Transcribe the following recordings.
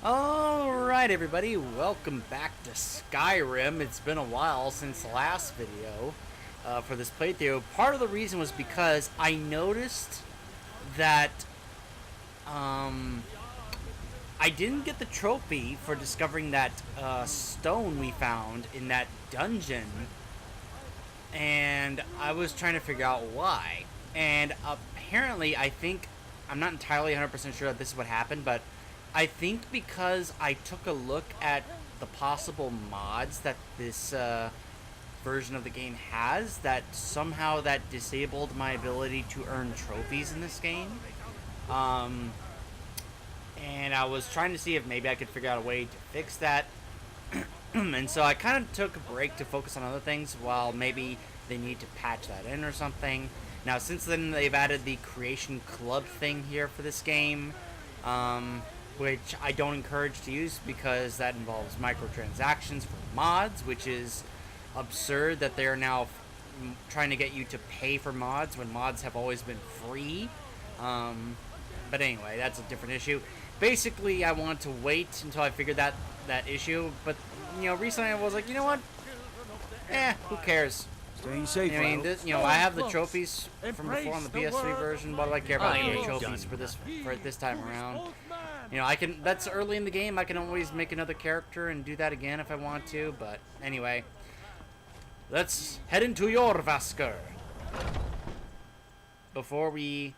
Alright everybody, welcome back to Skyrim. It's been a while since the last video for this playthrough. Part of the reason was because I noticed that I didn't get the trophy for discovering that stone we found in that dungeon, and I was trying to figure out why. And apparently, I'm not entirely 100% sure that this is what happened, but I think because I took a look at the possible mods that this version of the game has, that somehow that disabled my ability to earn trophies in this game. And I was trying to see if maybe I could figure out a way to fix that. And so I kind of took a break to focus on other things while maybe they need to patch that in or something. Now, since then, they've added the Creation Club thing here for this game, which I don't encourage to use because that involves microtransactions for mods, which is absurd that they're now trying to get you to pay for mods when mods have always been free. But anyway, that's a different issue. Basically, I wanted to wait until I figured that issue, but, you know, recently I was like, you know what? Who cares? Staying safe. I mean, I have the trophies from before on the PS3 version. What do I care about the trophies for this time around? You know, that's early in the game. I can always make another character and do that again if I want to. But anyway, let's head into your Vasker before we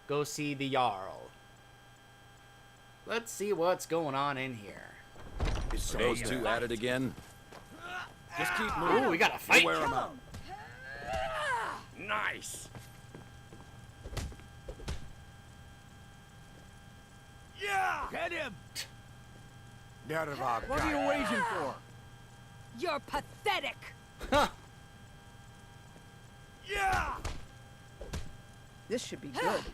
go see the Jarl. Let's see what's going on in here. Is those two at it again? Just keep moving. Ooh, we got a fight. Wear 'em out. Nice. Yeah. Get him. What are you waiting for? You're pathetic. Huh. Yeah. This should be good.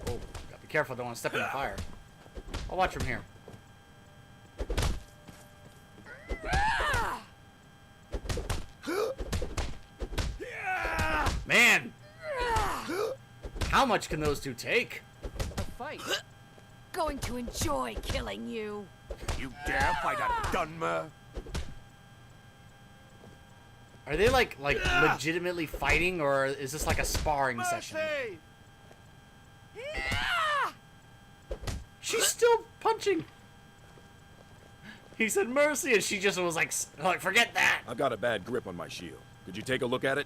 Oh, gotta be careful. Don't want to step in the fire. I'll watch from here. Man! How much can those two take? A fight. Going to enjoy killing you. You dare fight a Dunmer? Are they like legitimately fighting, or is this like a sparring session? She's still punching. He said mercy, and she just was like forget that. I've got a bad grip on my shield. Could you take a look at it?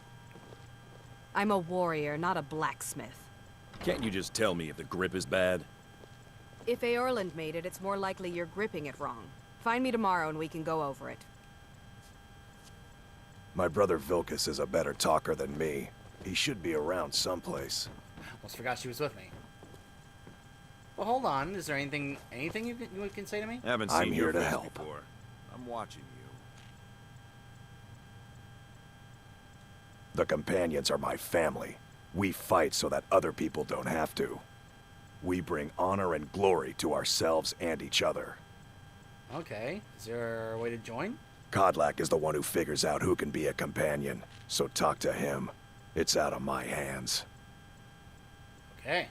I'm a warrior, not a blacksmith. Can't you just tell me if the grip is bad? If Eorland made it, it's more likely you're gripping it wrong. Find me tomorrow and we can go over it. My brother Vilkas is a better talker than me. He should be around someplace. Almost forgot she was with me. Well, hold on. Is there anything you can say to me? Haven't I'm seen here your to face help. before. I'm watching you. The companions are my family. We fight so that other people don't have to. We bring honor and glory to ourselves and each other. Okay. Is there a way to join? Kodlak is the one who figures out who can be a companion, so talk to him. It's out of my hands. Okay.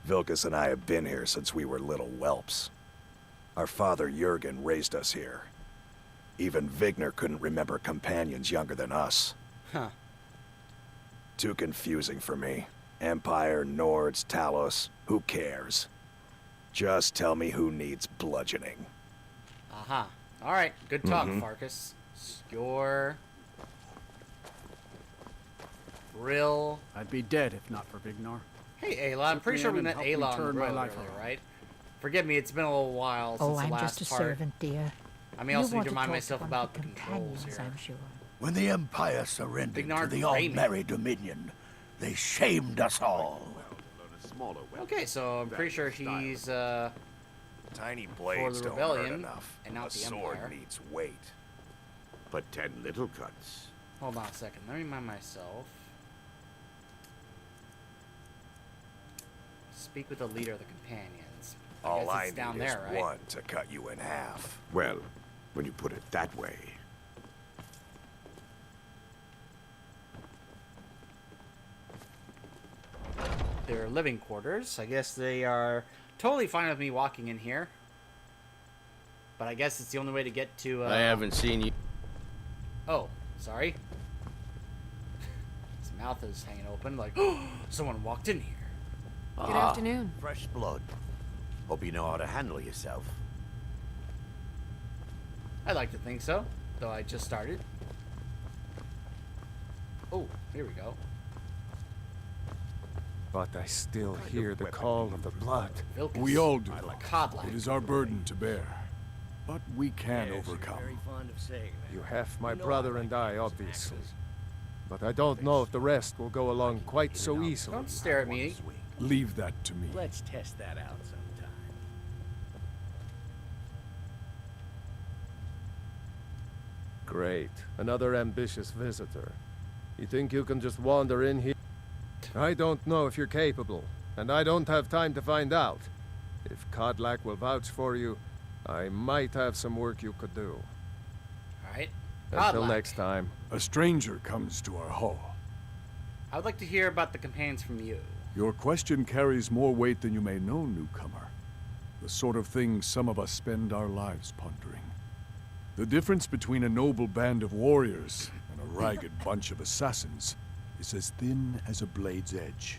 Vilkas and I have been here since we were little whelps. Our father Jurgen raised us here. Even Vigner couldn't remember companions younger than us. Huh. Too confusing for me. Empire, Nords, Talos, who cares? Just tell me who needs bludgeoning. Aha. Alright, good talk, Farkas. Your Brill. I'd be dead if not for Vignar. Hey, Ayla. I'm pretty sure we met Ayla on the road earlier, right? Forgive me, it's been a little while since the last part. I'm just a servant, dear. I may also need to remind talk myself to about the companions, controls here. I'm sure. When the Empire surrendered Vignar to the Raymond. All-Merry Dominion, they shamed us all. Okay, so I'm pretty sure he's, Tiny blades the don't hurt rebellion, enough. and not a the sword Empire. needs weight. But 10 little cuts. hold on a second. Let me remind myself. Speak with the leader of the companions. All guess I it's down need is there, right? one to cut you in half. Well, when you put it that way. their living quarters. I guess they are totally fine with me walking in here. But I guess it's the only way to get to, I haven't seen you. Oh, sorry. His mouth is hanging open like, oh, someone walked in here. Good afternoon. Fresh blood. Hope you know how to handle yourself. I like to think so, though I just started. Oh, here we go. But I still hear the call of the blood. Vilcus. We all do. Codlike. It is our burden to bear. But we can overcome. fond of saying that. You have my brother and I, obviously. But I don't know if the rest will go along quite so easily. Don't stare at me. Leave that to me. Let's test that out sometime. Great. Another ambitious visitor. You think you can just wander in here? I don't know if you're capable, and I don't have time to find out. If Codlac will vouch for you, I might have some work you could do. Alright. Until Codlike. next time. A stranger comes to our hall. I would like to hear about the companions from you. Your question carries more weight than you may know, newcomer. The sort of thing some of us spend our lives pondering. The difference between a noble band of warriors and a ragged bunch of assassins is as thin as a blade's edge.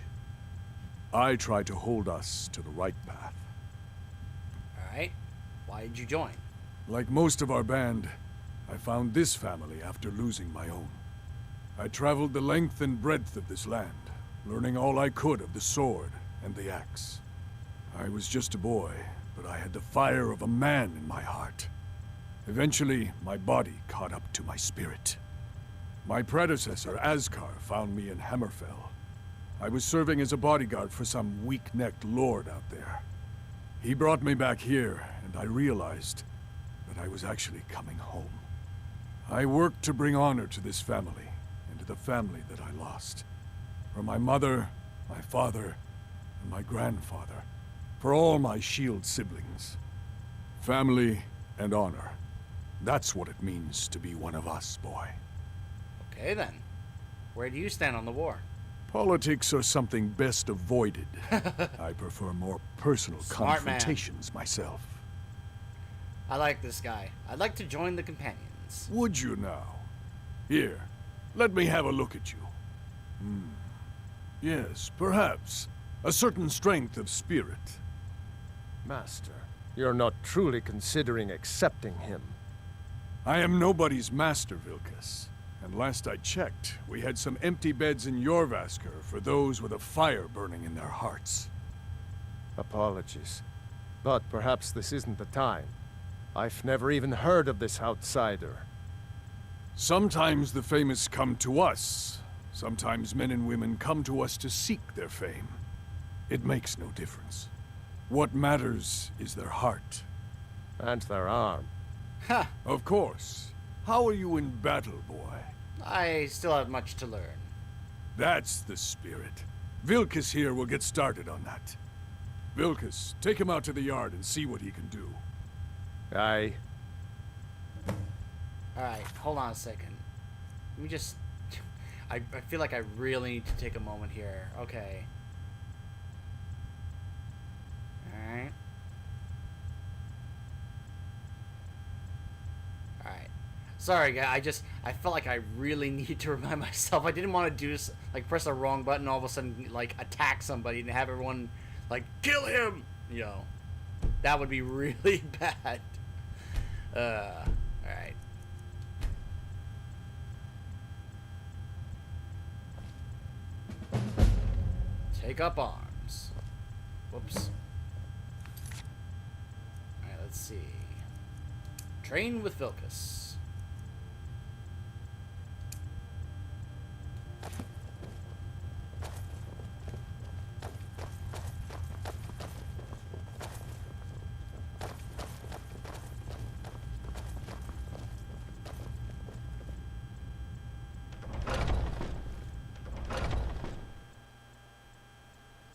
I try to hold us to the right path. Alright. Why did you join? Like most of our band, I found this family after losing my own. I traveled the length and breadth of this land, learning all I could of the sword and the axe. I was just a boy, but I had the fire of a man in my heart. Eventually, my body caught up to my spirit. My predecessor, Ascar, found me in Hammerfell. I was serving as a bodyguard for some weak-necked lord out there. He brought me back here, and I realized that I was actually coming home. I worked to bring honor to this family, and to the family that I lost. For my mother, my father, and my grandfather. For all my shield siblings. Family and honor. That's what it means to be one of us, boy. Okay then. Where do you stand on the war? Politics are something best avoided. I prefer more personal Smart man. confrontations myself. I like this guy. I'd like to join the companions. Would you now? Here, let me have a look at you. Yes, perhaps. A certain strength of spirit. Master, you're not truly considering accepting him. I am nobody's master, Vilcus. And last I checked, we had some empty beds in Jorvaskr for those with a fire burning in their hearts. Apologies. But perhaps this isn't the time. I've never even heard of this outsider. Sometimes the famous come to us. Sometimes men and women come to us to seek their fame. It makes no difference. What matters is their heart. And their arm. Ha! Of course. How are you in battle, boy? I still have much to learn. That's the spirit. Vilcus here will get started on that. Vilcus, take him out to the yard and see what he can do. Aye. Alright, hold on a second. Let me just... I feel like I really need to take a moment here. Okay. Alright. Alright. Sorry, guys. I felt like I really need to remind myself. I didn't want to do this, like, press the wrong button, all of a sudden, like, attack somebody and have everyone, like, kill him! You know. That would be really bad. Alright. Take up arms. Whoops. Alright, let's see. Train with Vilcus.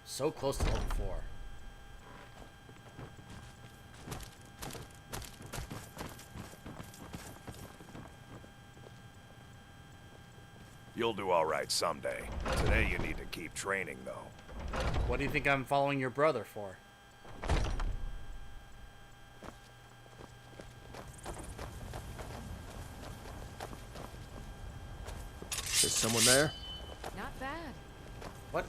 So close to level 4. You'll do all right someday. Today you need to keep training, though. What do you think I'm following your brother for? Is someone there? Not bad. What?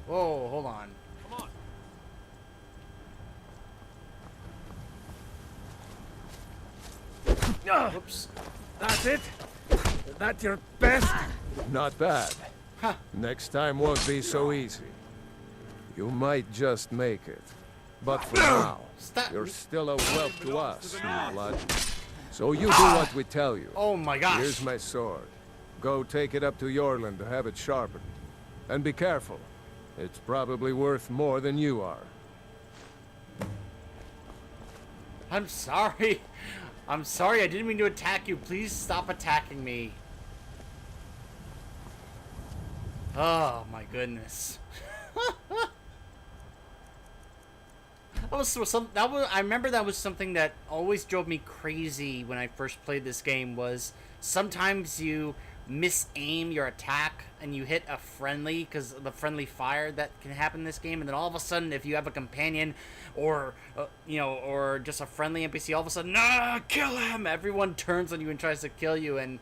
Whoa, hold on. Come on. Whoops. That's it? Is that your best? Not bad. Huh. Next time won't be so easy. You might just make it. But for now, Stop. you're still a whelp to us, you blood. So you do what we tell you. Oh my gosh. Here's my sword. Go take it up to Yorland to have it sharpened. And be careful. It's probably worth more than you are. I'm sorry. I'm sorry. I didn't mean to attack you. Please stop attacking me. Oh my goodness. I remember that was something that always drove me crazy when I first played this game. Was sometimes you misaim your attack and you hit a friendly because of the friendly fire that can happen in this game, and then all of a sudden, if you have a companion or or just a friendly NPC, all of a sudden, kill him! Everyone turns on you and tries to kill you, and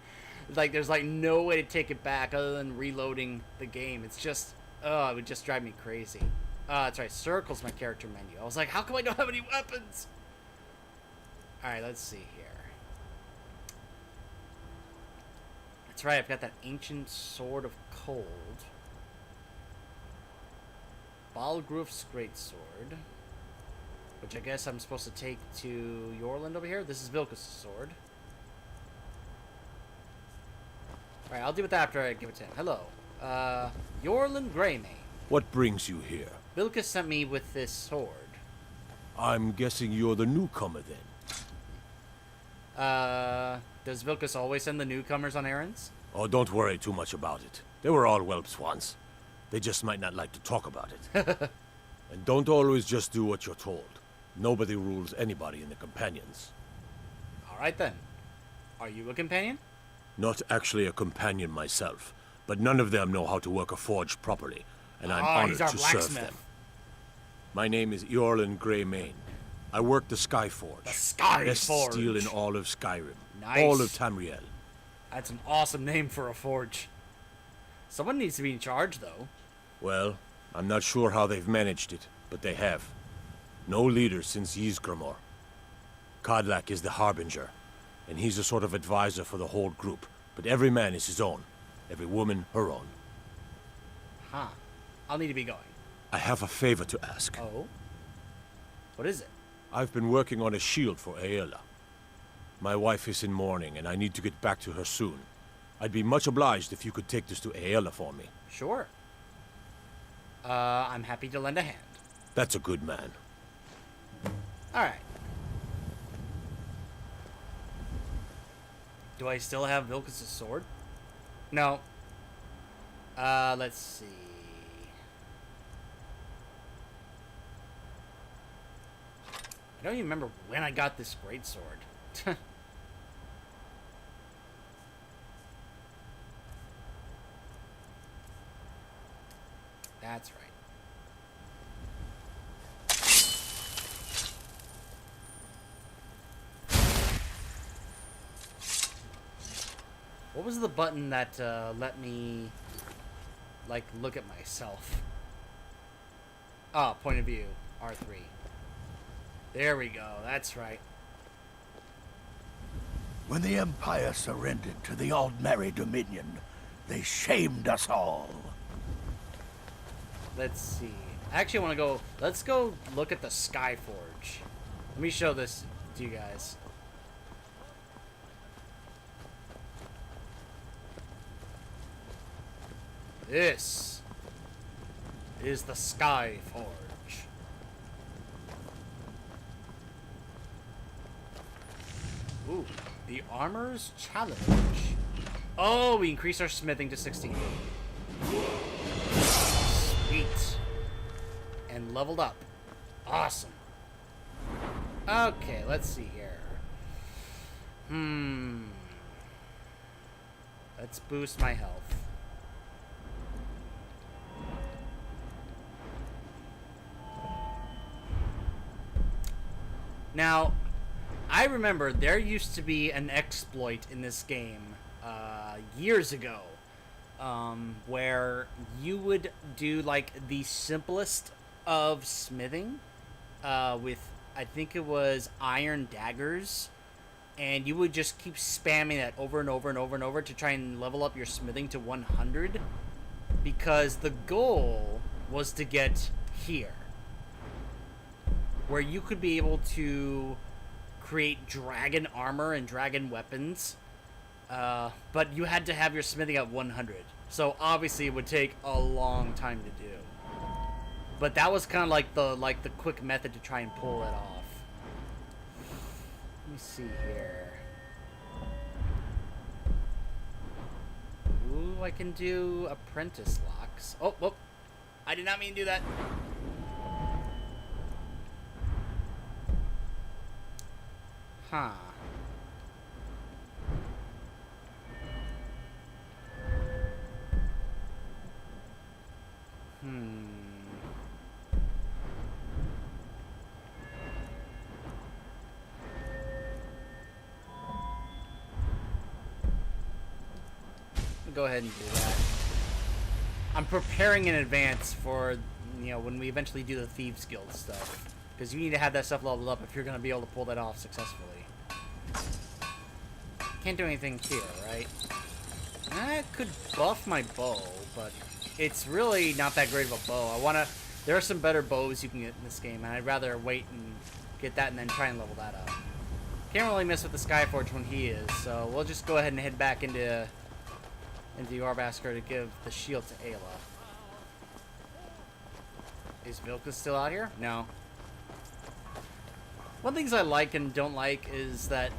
like there's like no way to take it back other than reloading the game. It's just it would just drive me crazy. That's right, circle's my character menu. I was like, how come I don't have any weapons? Alright, let's see here. That's right, I've got that ancient sword of cold. Balgruf's greatsword, which I guess I'm supposed to take to Yorland over here. This is Vilkus' sword. Alright, I'll deal with that after I give it to him. Hello. Yorland Greymane. What brings you here? Vilkus sent me with this sword. I'm guessing you're the newcomer then. Does Vilkus always send the newcomers on errands? Oh, don't worry too much about it. They were all whelps once. They just might not like to talk about it. And don't always just do what you're told. Nobody rules anybody in the companions. Alright then. Are you a companion? Not actually a companion myself, but none of them know how to work a forge properly, and I'm honored he's our to serve blacksmith. them. My name is Yorland Greymane. I work the Skyforge. The Skyforge. Best steel in all of Skyrim. Nice. All of Tamriel. That's an awesome name for a forge. Someone needs to be in charge, though. Well, I'm not sure how they've managed it, but they have. No leader since Ysgramor. Kodlak is the Harbinger, and he's a sort of advisor for the whole group, but every man is his own. Every woman her own. Huh. I'll need to be going. I have a favor to ask. Oh? What is it? I've been working on a shield for Aela. My wife is in mourning, and I need to get back to her soon. I'd be much obliged if you could take this to Aela for me. Sure. I'm happy to lend a hand. That's a good man. Alright. Do I still have Vilkus' sword? No. Let's see. I don't even remember when I got this greatsword. That's right. What was the button that let me, like, look at myself? Ah, point of view. R3. There we go. That's right. When the Empire surrendered to the Aldmeri Dominion, they shamed us all. Let's see. I actually want to go... Let's go look at the Skyforge. Let me show this to you guys. This is the Skyforge. Ooh, the Armor's Challenge. Oh, we increase our smithing to 16. Sweet. And leveled up. Awesome. Okay, let's see here. Let's boost my health. Now, I remember there used to be an exploit in this game years ago where you would do like the simplest of smithing with, I think it was iron daggers, and you would just keep spamming that over and over and over and over to try and level up your smithing to 100, because the goal was to get here, where you could be able to create dragon armor and dragon weapons, but you had to have your smithing at 100. So obviously it would take a long time to do. But that was kind of like the quick method to try and pull it off. Let me see here. Ooh, I can do apprentice locks. Oh, whoop. I did not mean to do that. Huh. Go ahead and do that. I'm preparing in advance for, you know, when we eventually do the Thieves Guild stuff. Because you need to have that stuff leveled up if you're going to be able to pull that off successfully. Can't do anything here, right? I could buff my bow, but it's really not that great of a bow. There are some better bows you can get in this game, and I'd rather wait and get that and then try and level that up. Can't really mess with the Skyforge when he is, so we'll just go ahead and head back into Yorbasker to give the shield to Ayla. Is Vilka still out here? No. One of the things I like and don't like is that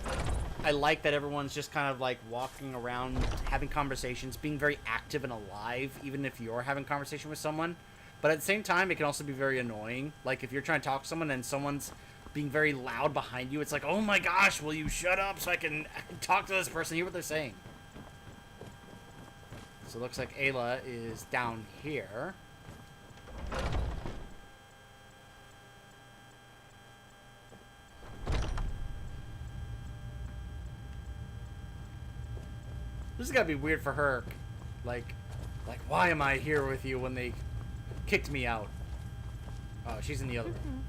I like that everyone's just kind of like walking around, having conversations, being very active and alive, even if you're having a conversation with someone. But at the same time, it can also be very annoying. Like if you're trying to talk to someone and someone's being very loud behind you, it's like, oh my gosh, will you shut up so I can talk to this person, hear what they're saying. So it looks like Ayla is down here. This is gotta be weird for her. Like, why am I here with you when they kicked me out? Oh, she's in the other room.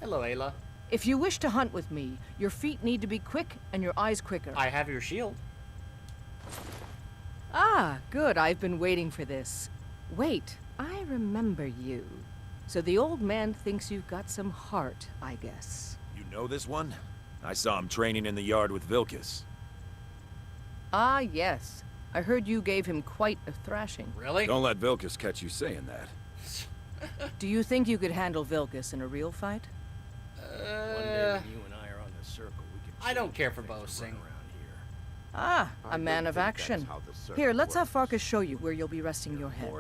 Hello, Ayla. If you wish to hunt with me, your feet need to be quick and your eyes quicker. I have your shield. Ah, good. I've been waiting for this. Wait, I remember you. So the old man thinks you've got some heart, I guess. You know this one? I saw him training in the yard with Vilkas. Ah, yes. I heard you gave him quite a thrashing. Really? Don't let Vilkas catch you saying that. Do you think you could handle Vilkas in a real fight? One day when you and I are on the circle, we can. I don't care for things boasting. around here. Ah, a man of action. Here, let's have Farkas show you where you'll be resting your head.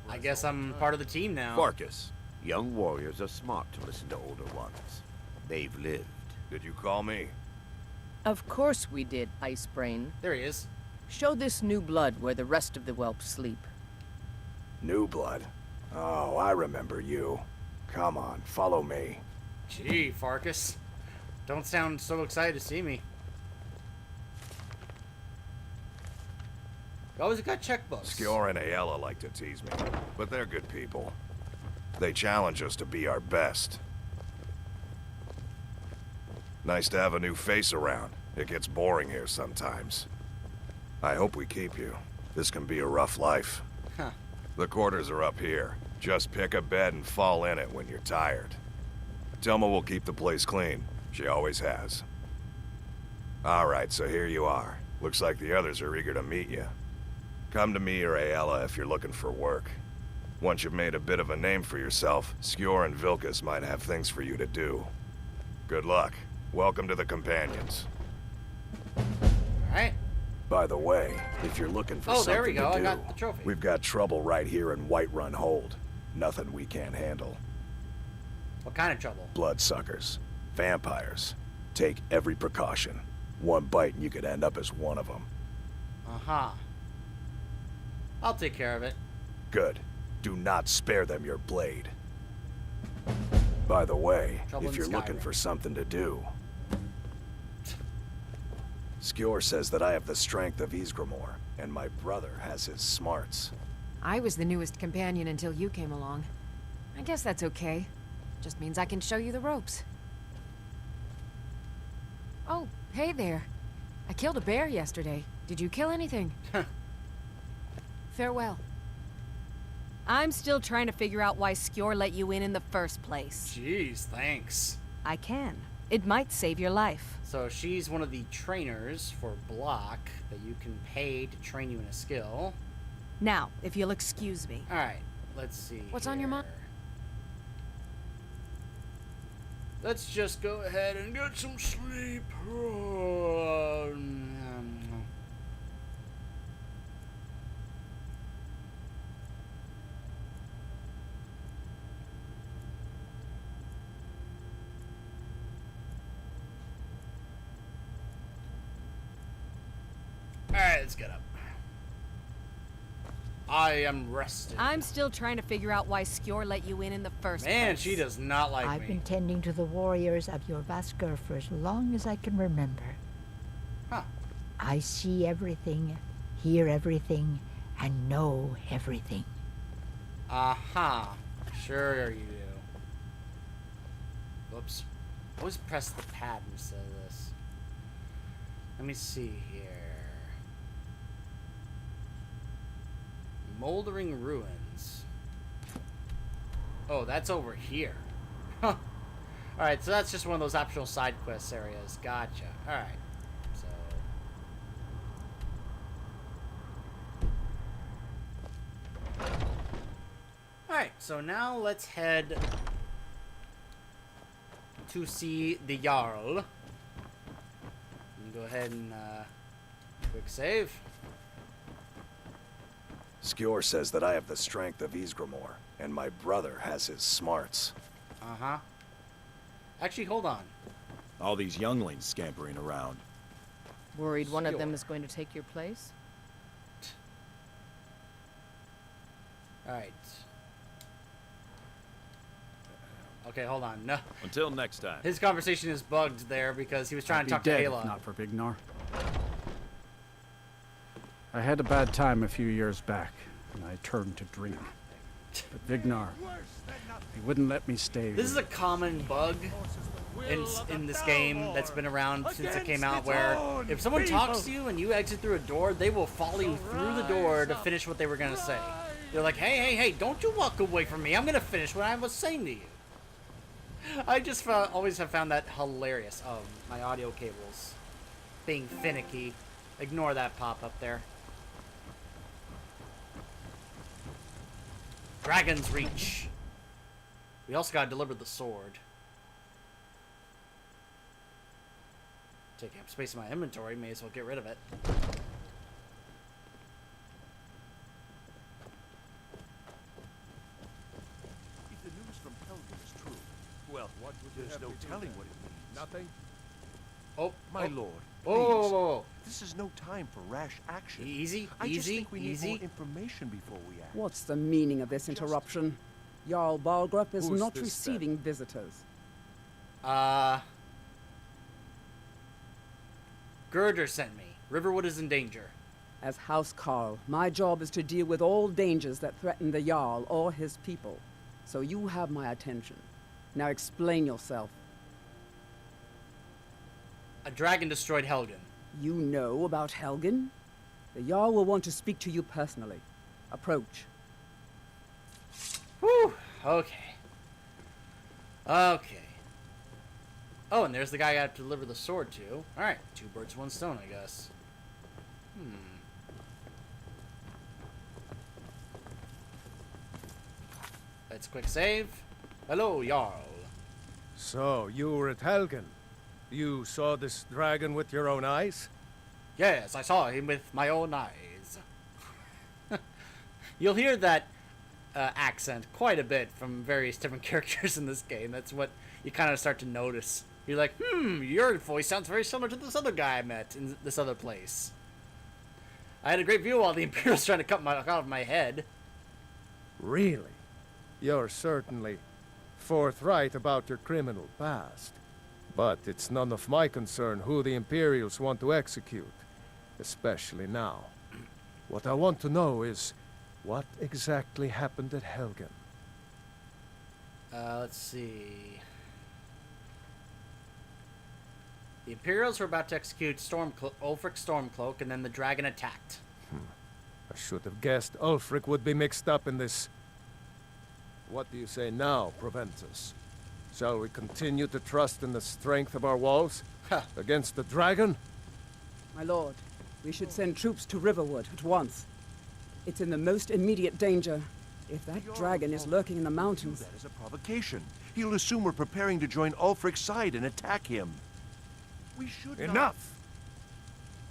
I guess I'm part of the team now. Farkas. Young warriors are smart to listen to older ones. They've lived. Did you call me? Of course we did, Icebrain. There he is. Show this new blood where the rest of the whelps sleep. New blood? Oh, I remember you. Come on, follow me. Gee, Farkas. Don't sound so excited to see me. You always got checkbooks. Skjor and Ayala like to tease me, but they're good people. They challenge us to be our best. Nice to have a new face around. It gets boring here sometimes. I hope we keep you. This can be a rough life. Huh. The quarters are up here. Just pick a bed and fall in it when you're tired. Telma will keep the place clean. She always has. Alright, so here you are. Looks like the others are eager to meet you. Come to me or Ayala if you're looking for work. Once you've made a bit of a name for yourself, Skjor and Vilkas might have things for you to do. Good luck. Welcome to the Companions. Alright. By the way, if you're looking for Oh, something there we go. to I do, got the trophy. we've got trouble right here in Whiterun Hold. Nothing we can't handle. What kind of trouble? Bloodsuckers. Vampires. Take every precaution. One bite and you could end up as one of them. Uh-huh. I'll take care of it. Good. Do not spare them your blade. By the way, Trouble if in you're looking Skyrim. for something to do... Skjor says that I have the strength of Ysgramor, and my brother has his smarts. I was the newest companion until you came along. I guess that's okay. Just means I can show you the ropes. Oh, hey there. I killed a bear yesterday. Did you kill anything? Farewell. I'm still trying to figure out why Skjor let you in the first place. Jeez, thanks. I can. It might save your life. So she's one of the trainers for Block that you can pay to train you in a skill. Now, if you'll excuse me. Alright, let's see. What's on your mind? Let's just go ahead and get some sleep. Alright, let's get up. I am rested. I'm still trying to figure out why Skjor let you in the first place. Man, she does not like I've me. been tending to the warriors of your Vasker for as long as I can remember. Huh. I see everything, hear everything, and know everything. Aha. Sure you do. Whoops. Always press the pad instead of this. Let me see here. Moldering Ruins. Oh, that's over here. Huh. Alright, so that's just one of those optional side quest areas. Gotcha. Alright. So. Alright, so now let's head to see the Jarl. Let me go ahead and quick save. Skjor says that I have the strength of Ysgramor, and my brother has his smarts. Uh-huh. Actually, hold on. All these younglings scampering around. Worried one of them Skjor. is going to take your place? Alright. Okay, hold on. No. Until next time. His conversation is bugged there because he was trying I'd to talk be to dead if Ayla. not for Vignar. I had a bad time a few years back, and I turned to drink. But Vignar, he wouldn't let me stay. This is a common bug in this game that's been around since it came out, where if someone talks to you and you exit through a door, they will follow you through the door to finish what they were going to say. They're like, hey, don't you walk away from me. I'm going to finish what I was saying to you. I just always have found that hilarious. Oh, my audio cables being finicky. Ignore that pop up there. Dragon's Reach. We also gotta deliver the sword. Taking up space in my inventory, may as well get rid of it. If the news from Helgen is true, well, there's no telling what it means. Nothing? Oh, My oh. lord, Whoa, please. whoa. This is no time for rash action. Easy, I just easy, think we need easy. more information before we act. What's the meaning of this interruption? Jarl Balgrup is Who's not this, receiving visitors. Girder sent me. Riverwood is in danger. As House Carl, my job is to deal with all dangers that threaten the Jarl or his people. So you have my attention. Now explain yourself. A dragon destroyed Helgen. You know about Helgen? The Jarl will want to speak to you personally. Approach. Whew. Okay. Okay. Oh, and there's the guy I have to deliver the sword to. Alright, 2 birds, 1 stone, I guess. Let's quick save. Hello, Jarl. So, you were at Helgen. You saw this dragon with your own eyes? Yes, I saw him with my own eyes. You'll hear that accent quite a bit from various different characters in this game. That's what you kind of start to notice. You're like, your voice sounds very similar to this other guy I met in this other place. I had a great view while the Imperial's trying to cut off my head. Really? You're certainly forthright about your criminal past. But it's none of my concern who the Imperials want to execute, especially now. What I want to know is, what exactly happened at Helgen? Let's see. The Imperials were about to execute Ulfric Stormcloak, and then the dragon attacked. I should have guessed Ulfric would be mixed up in this. What do you say now, Proventus? Shall we continue to trust in the strength of our walls? Against the dragon? My lord, we should send troops to Riverwood at once. It's in the most immediate danger. If that dragon is lurking in the mountains... That is a provocation. He'll assume we're preparing to join Ulfric's side and attack him. We should Enough!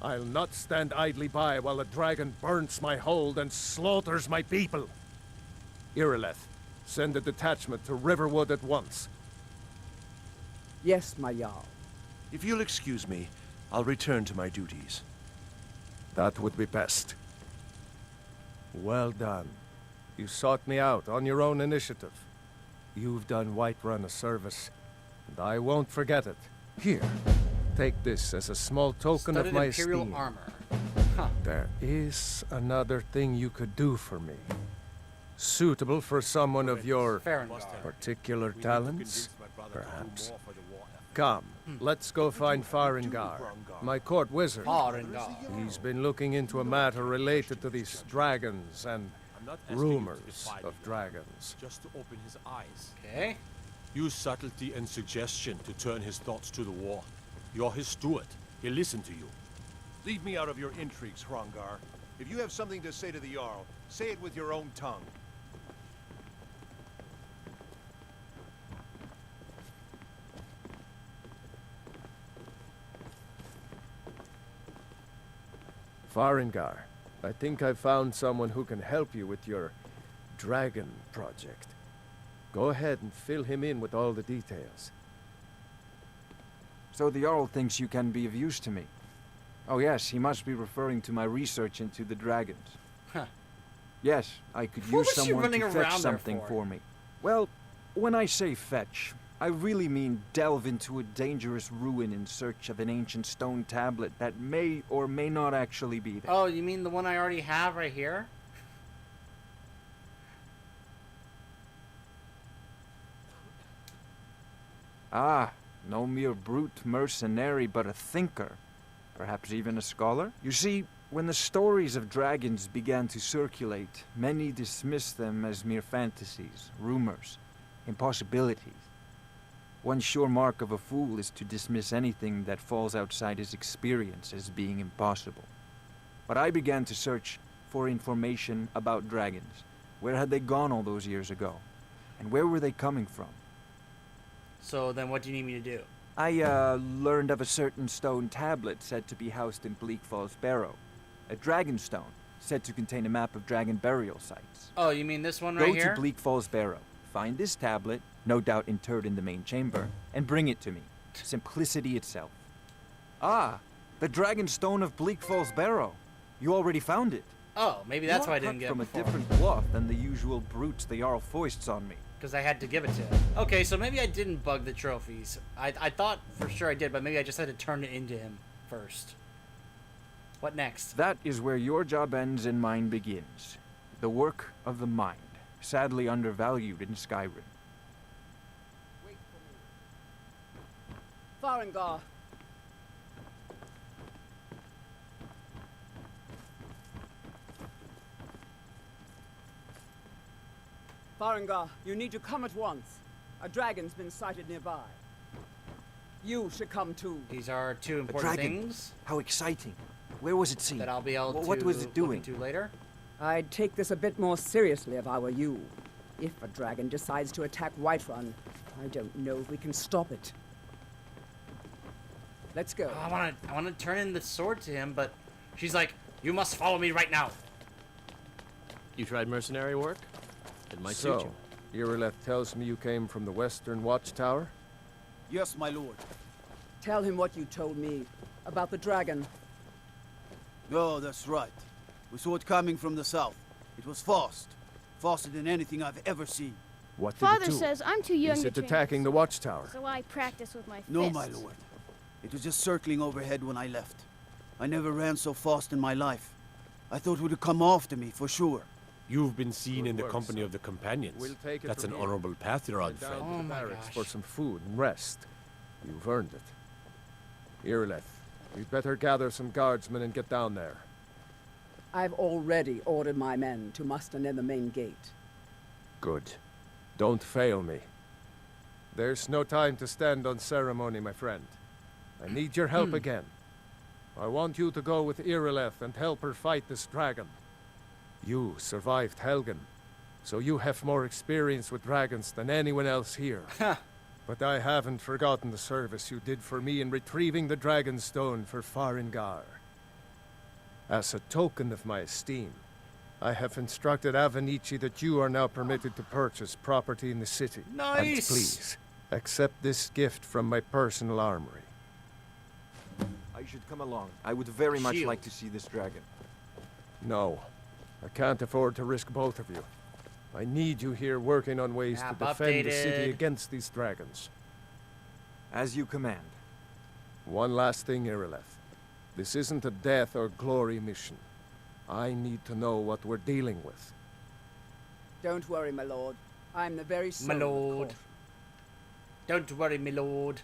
I'll not stand idly by while the dragon burns my hold and slaughters my people. Irileth, send a detachment to Riverwood at once. Yes, my Jarl. If you'll excuse me, I'll return to my duties. That would be best. Well done. You sought me out on your own initiative. You've done Whiterun a service, and I won't forget it. Here, take this as a small token of my Imperial esteem. armor. There is another thing you could do for me. Suitable for someone of your particular talents, perhaps. Come, let's go find Farengar, my court wizard. He's been looking into a matter related to these dragons and rumors of dragons. Just to open his eyes. Okay. Use subtlety and suggestion to turn his thoughts to the war. You're his steward. He'll listen to you. Leave me out of your intrigues, Hrongar. If you have something to say to the Jarl, say it with your own tongue. Farengar, I think I've found someone who can help you with your dragon project. Go ahead and fill him in with all the details. So the Jarl thinks you can be of use to me. Oh yes, he must be referring to my research into the dragons. Huh. Yes, I could What use was she someone running to around fetch there something for? for me. Well, when I say fetch, I really mean delve into a dangerous ruin in search of an ancient stone tablet that may or may not actually be there. Oh, you mean the one I already have right here? Ah, no mere brute mercenary, but a thinker. Perhaps even a scholar? You see, when the stories of dragons began to circulate, many dismissed them as mere fantasies, rumors, impossibilities. One sure mark of a fool is to dismiss anything that falls outside his experience as being impossible. But I began to search for information about dragons. Where had they gone all those years ago? And where were they coming from? So then what do you need me to do? I learned of a certain stone tablet said to be housed in Bleak Falls Barrow. A dragon stone, said to contain a map of dragon burial sites. Oh, you mean this one right here? Go to Bleak Falls Barrow, find this tablet, no doubt interred in the main chamber, and bring it to me. Simplicity itself. Ah, the dragon stone of Bleak Falls Barrow. You already found it. Oh, maybe that's why I didn't get it from before. a different cloth than the usual brutes the Jarl foists on me. Because I had to give it to him. Okay, so maybe I didn't bug the trophies. I thought for sure I did, but maybe I just had to turn it into him first. What next? That is where your job ends and mine begins. The work of the mind, sadly undervalued in Skyrim. Farengar. Farengar, you need to come at once. A dragon's been sighted nearby. You should come too. These are two A important dragon? things How exciting. Where was it seen? that I'll be able to What was it look doing? into later. I'd take this a bit more seriously if I were you. If a dragon decides to attack Whiterun, I don't know if we can stop it. Let's go. Oh, I want to turn in the sword to him, but she's like, "You must follow me right now." You tried mercenary work? It might suit So, you. Irileth tells me you came from the Western Watchtower? Yes, my lord. Tell him what you told me about the dragon. Oh, that's right. We saw it coming from the south. It was fast. Faster than anything I've ever seen. What did Father it do? says I'm too young Is to it train attacking the Watchtower? so I practice with my fists. No, my lord. It was just circling overhead when I left. I never ran so fast in my life. I thought it would come after me, for sure. You've been seen Good in the work, company son. of the companions. We'll take it That's from an here. honorable path you're on, Head down friend. to Oh the my barracks gosh. for some food and rest. You've earned it. Irileth, you'd better gather some guardsmen and get down there. I've already ordered my men to muster near the main gate. Good. Don't fail me. There's no time to stand on ceremony, my friend. I need your help again. I want you to go with Irileth and help her fight this dragon. You survived Helgen, so you have more experience with dragons than anyone else here. But I haven't forgotten the service you did for me in retrieving the Dragon's Stone for Farengar. As a token of my esteem, I have instructed Avenici that you are now permitted to purchase property in the city. Nice! And please, accept this gift from my personal armory. I should come along. I would very much Shield. like to see this dragon. No, I can't afford to risk both of you. I need you here working on ways Map to defend the city updated. against these dragons. As you command. One last thing, Irileth. This isn't a death or glory mission. I need to know what we're dealing with. Don't worry, my lord. I'm the very soul My of the lord. court. Don't worry, my lord.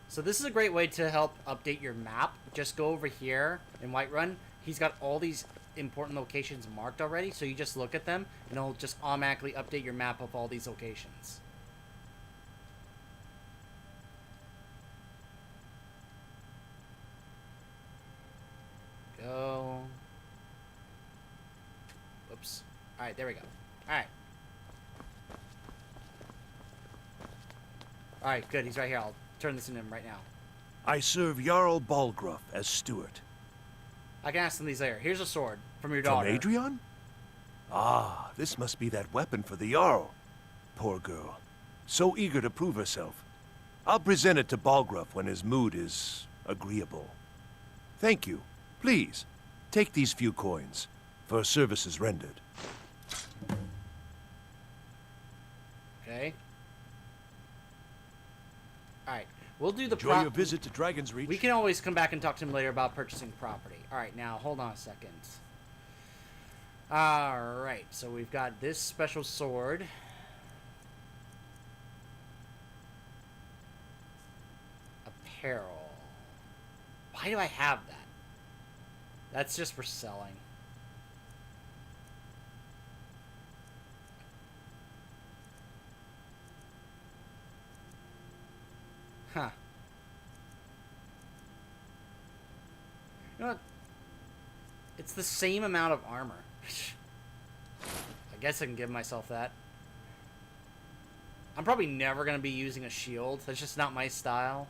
So this is a great way to help update your map. Just go over here in Whiterun. He's got all these important locations marked already, so you just look at them, and it'll just automatically update your map of all these locations. Go. Oops. Alright, there we go. Alright. Alright, good. He's right here. I'll turn this into him right now. I serve Jarl Balgruff as steward. I can ask them these later. Here's a sword from your From daughter. Adrian? Ah, this must be that weapon for the Jarl. Poor girl. So eager to prove herself. I'll present it to Balgruff when his mood is agreeable. Thank you. Please, take these few coins for services rendered. Okay. Alright. We'll do the Enjoy your visit to Dragon's Reach. We can always come back and talk to him later about purchasing property. Alright, now hold on a second. Alright, so we've got this special sword. Apparel. Why do I have that? That's just for selling. Huh. You know what? It's the same amount of armor. I guess I can give myself that. I'm probably never going to be using a shield. That's just not my style.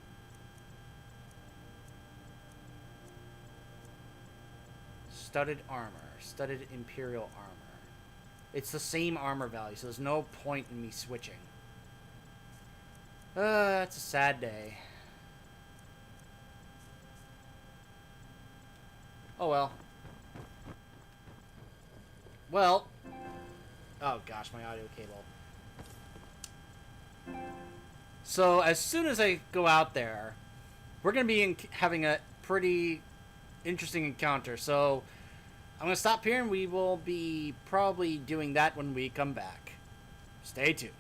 Studded armor. Studded Imperial armor. It's the same armor value, so there's no point in me switching. It's a sad day. Oh well. Well. Oh gosh, my audio cable. So as soon as I go out there, we're gonna be having a pretty interesting encounter. So I'm gonna stop here, and we will be probably doing that when we come back. Stay tuned.